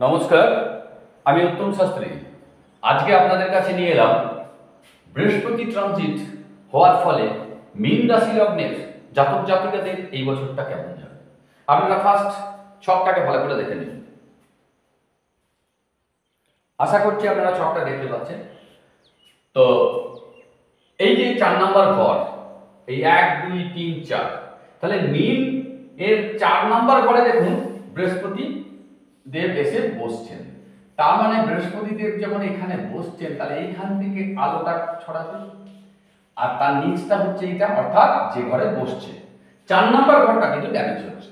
নমস্কার, আমি উত্তম শাস্ত্রী। আজকে আপনাদের কাছে নিয়ে এলাম বৃহস্পতি ট্রানজিট হওয়ার ফলে মীন রাশি লগ্নের জাতক জাতিকাদের এই বছরটা কেমন যাবে। আপনারা ফার্স্ট ছকটাকে ভালো করে দেখে নিন। আশা করছি আপনারা ছকটা দেখতে পাচ্ছেন। তো এই যে 4 নম্বর ঘর, এই 1 2 3 4, তাহলে মীন এর 4 নম্বর ঘরে দেখুন বৃহস্পতি দেব এসে বসছেন। তার মানে বৃহস্পতি দেব যখন এখানে বসছেন, তাহলে এইখান থেকে আলোটা ছড়াবে, আর তার নিচটা হচ্ছে এইটা, অর্থাৎ যে ঘরে বসছে। 4 নম্বর ঘরটা কিন্তু ড্যামেজ হচ্ছে।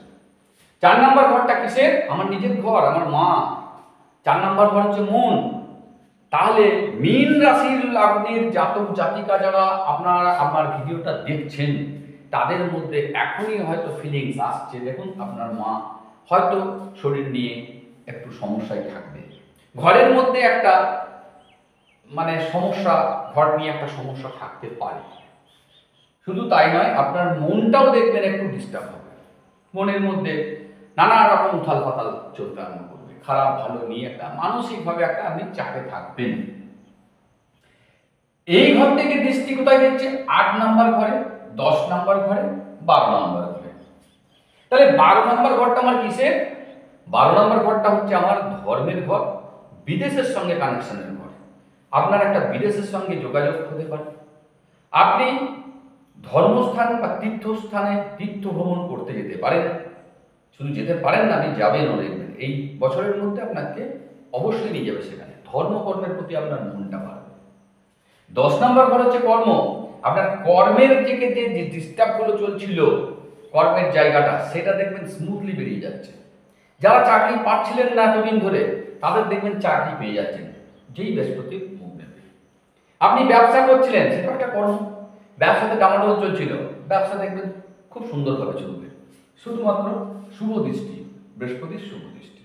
4 নম্বর ঘরটা কিসের? আমার নিজের ঘর, আমার মা। 4 নম্বর ঘর হচ্ছে মন। তাহলে মীন রাশির লগ্নের জাতক জাতিকা যারা আপনারা আমার ভিডিওটা দেখছেন, তাদের মধ্যে এখনই হয়তো ফিলিংস আসছে, দেখুন আপনার মা হয়তো শরীর নিয়ে একটু সমস্যায় থাকবে, ঘরের মধ্যে একটা সমস্যা, ঘর নিয়ে একটা সমস্যা থাকতে পারে। শুধু তাই নয়, আপনার মনটাও দেখবেন একটু ডিস্টার্ব হবে, মনের মধ্যে নানা রকম উথাল পাতাল চলতে আরম্ভ করবে, খারাপ ভালো নিয়ে একটা মানসিকভাবে একটা আপনি চাপে থাকবেন। এই ঘর থেকে দৃষ্টি কোথায় দিচ্ছে? 8 নম্বর ঘরে, 10 নম্বর ঘরে, 12 নম্বর ঘরে। তাহলে 12 নম্বর ঘরটা আমার কিসের? 12 নম্বর ঘরটা হচ্ছে আমার ধর্মের ঘর, বিদেশের সঙ্গে কানেকশনের ঘর। আপনার একটা বিদেশের সঙ্গে যোগাযোগ হতে পারে, আপনি ধর্মস্থান বা তীর্থস্থানে তীর্থ ভ্রমণ করতে যেতে পারেন। শুধু যেতে পারেন না, আপনি যাবেনও। দেখবেন এই বছরের মধ্যে আপনাকে অবশ্যই নিয়ে যাবে সেখানে, ধর্মকর্মের প্রতি আপনার মনটা বাড়বে। 10 নম্বর ঘর হচ্ছে কর্ম। আপনার কর্মের থেকে যে ডিস্টার্বগুলো চলছিল, কর্মের জায়গাটা, সেটা দেখবেন স্মুথলি বেরিয়ে যাচ্ছে। যারা চাকরি পাচ্ছিলেন না এতদিন ধরে, তাদের দেখবেন চাকরি পেয়ে যাচ্ছেন যেই বৃহস্পতি মুখ নেবে। আপনি ব্যবসা করছিলেন, সেটা একটা কর্ম, ব্যবসাতে ডামাডোল চলছিল, ব্যবসা দেখবেন খুব সুন্দরভাবে চলবে, শুধুমাত্র শুভ দৃষ্টি, বৃহস্পতির শুভ দৃষ্টি।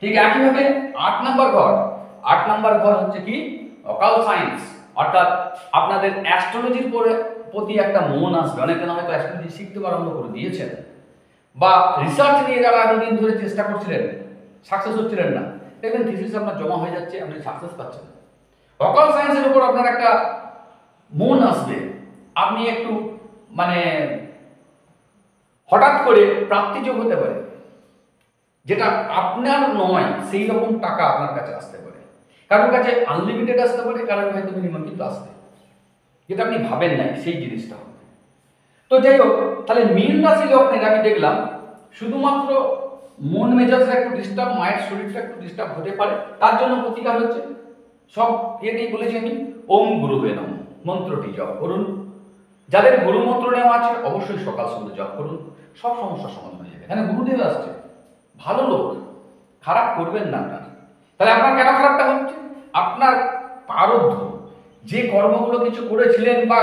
ঠিক একইভাবে 8 নম্বর ঘর, 8 নম্বর ঘর হচ্ছে কি? অকাল সায়েন্স, অর্থাৎ আপনাদের অ্যাস্ট্রোলজির প্রতি একটা মন আসবে। অনেকে হয়তো অ্যাস্ট্রোলজি শিখতে আরম্ভ করে দিয়েছেন, বা রিসার্চ নিয়ে যারা এতদিন ধরে চেষ্টা করছিলেন, সাকসেস হচ্ছিলেন না, দেখবেন থিসিস আপনার জমা হয়ে যাচ্ছে, আপনি সাকসেস পাচ্ছেন। অকাল সায়েন্সের উপর আপনার একটা মন আসবে, আপনি একটু হঠাৎ করে প্রাপ্তিযোগ হতে পারে, যেটা আপনার নয় সেই রকম টাকা আপনার কাছে আসতে পারে। কারোর কাছে আনলিমিটেড আসতে পারে, কারোর হয়তো মিনিমাম কিন্তু আসবে, যেটা আপনি ভাবেন নাই সেই জিনিসটা হবে। তো যাই হোক, তাহলে মীন রাশি লগ্নের আমি দেখলাম শুধুমাত্র মন মেজাজটা একটু ডিস্টার্ব, মায়ের শরীরটা একটু ডিস্টার্ব হতে পারে। তার জন্য প্রতিকার হচ্ছে, সব এতেই বলেছি আমি, ওম গুরুবে নমঃ মন্ত্রটি জপ করুন। যাদের গুরু মন্ত্র নেওয়া আছে অবশ্যই সকাল সন্ধ্যা জপ করুন, সব সমস্যার সমাধান হয়ে যাবে। এখানে গুরুদেব আসছে, ভালো লোক, খারাপ করবেন না আপনার। তাহলে আপনার কেন খারাপটা হচ্ছে? আপনার প্রারব্ধ, যে কর্মগুলো কিছু করেছিলেন, বা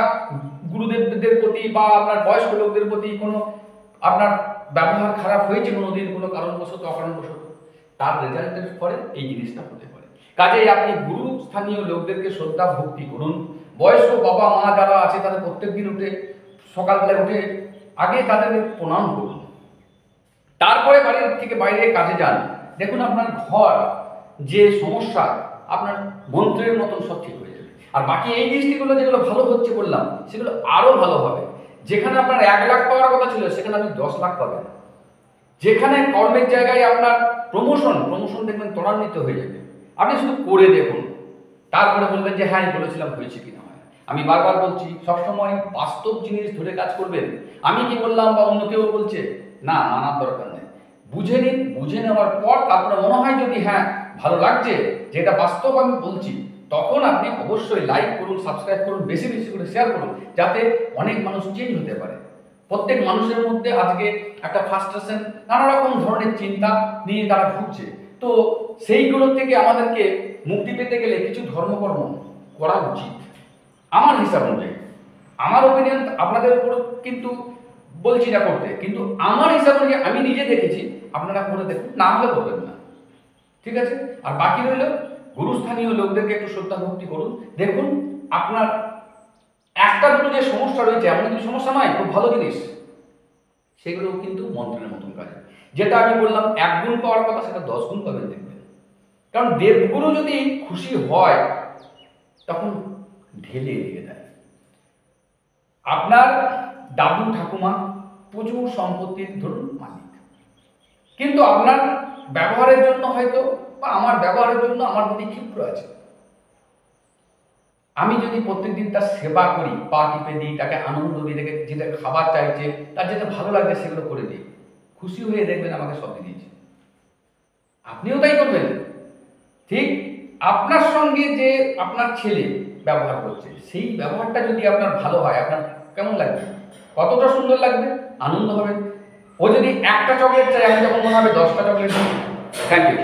গুরুদেবদের প্রতি বা আপনার বয়স্ক লোকদের প্রতি কোনো আপনার ব্যবহার খারাপ হয়েছে কোনোদিন, কোনো কারণবশত অকারণবশত, তার রেজাল্টের পরে এই জিনিসটা হতে পারে। কাজেই আপনি গুরু স্থানীয় লোকদেরকে শ্রদ্ধা ভক্তি করুন। বয়স্ক বাবা মা যারা আছে, তাদের প্রত্যেক দিন উঠে, সকালবেলা উঠে আগে তাদের প্রণাম করুন, তারপরে বাড়ির থেকে বাইরে কাজে যান। দেখুন আপনার ঘর যে সমস্যা, আপনার মন্ত্রের মতন সব ঠিক হয়ে যাবে। আর বাকি এই দৃষ্টিগুলো যেগুলো ভালো হচ্ছে বললাম, সেগুলো আরো ভালো হবে। যেখানে আপনার 1 লাখ পাওয়ার কথা ছিল, সেখানে আপনি 10 লাখ পাবেন। যেখানে কর্মের জায়গায় আপনার প্রমোশন দেখবেন ত্বরান্বিত হয়ে যাবে। আপনি শুধু করে দেখুন, তারপরে বলবেন যে হ্যাঁ আমি বলেছিলাম হয়েছে কিনা হয়। আমি বারবার বলছি, সবসময় বাস্তব জিনিস ধরে কাজ করবেন। আমি কি বললাম বা অন্য কেউ বলছে না, মানার দরকার নেই। বুঝে নিন, বুঝে নেওয়ার পর তারপরে মনে হয় যদি হ্যাঁ ভালো লাগছে, যেটা বাস্তব আমি বলছি, তখন আপনি অবশ্যই লাইক করুন, সাবস্ক্রাইব করুন, বেশি বেশি করে শেয়ার করুন, যাতে অনেক মানুষ চেঞ্জ হতে পারে। প্রত্যেক মানুষের মধ্যে আজকে একটা ফ্রাস্ট্রেশন, নানা রকম ধরনের চিন্তা নিয়ে তারা ভুগছে। তো সেইগুলো থেকে আমাদেরকে মুক্তি পেতে গেলে কিছু ধর্মকর্ম করা উচিত আমার হিসাব অনুযায়ী। আমার ওপিনিয়ন আপনাদের উপর কিন্তু বলছি না করতে, কিন্তু আমার হিসাব অনুযায়ী আমি নিজে দেখেছি, আপনারা করে দেখুন, না হলে করবেন না, ঠিক আছে? আর বাকি রইল, গুরুস্থানীয় লোকদেরকে একটু শ্রদ্ধা ভক্তি করুন। দেখুন আপনার একটা দুটো যে সমস্যা রয়েছে, এমন কিছু সমস্যা নয়, খুব ভালো জিনিস, সেগুলো কিন্তু মন্ত্রের মতন কাজ। যেটা আমি বললাম 1 গুণ পাওয়ার কথা সেটা 10 গুণ পাবেন দেখবেন। কারণ দেবগুরু যদি খুশি হয় তখন ঢেলে দিয়ে দেয়। আপনার দাদু ঠাকুমা প্রচুর সম্পত্তির ধরুন মালিক, কিন্তু আপনার ব্যবহারের জন্য হয়তো বা আমার ব্যবহারের জন্য আমার প্রতি ক্ষিপ্র আছে। আমি যদি প্রত্যেকদিন তার সেবা করি, পা টিপে দিই, তাকে আনন্দ দিই, তাকে যেটা খাবার চাইছে, তার যেটা ভালো লাগছে সেগুলো করে দিই, খুশি হয়ে দেখবেন আমাকে সব দিয়ে দিয়েছে। আপনিও তাই করবেন। ঠিক আপনার সঙ্গে যে আপনার ছেলে ব্যবহার করছে, সেই ব্যবহারটা যদি আপনার ভালো হয়, আপনার কেমন লাগবে? কতটা সুন্দর লাগবে, আনন্দ হবে। ও যদি একটা চকলেট চাই, আমি যখন মনে হবে 10টা চকলেট। Thank you.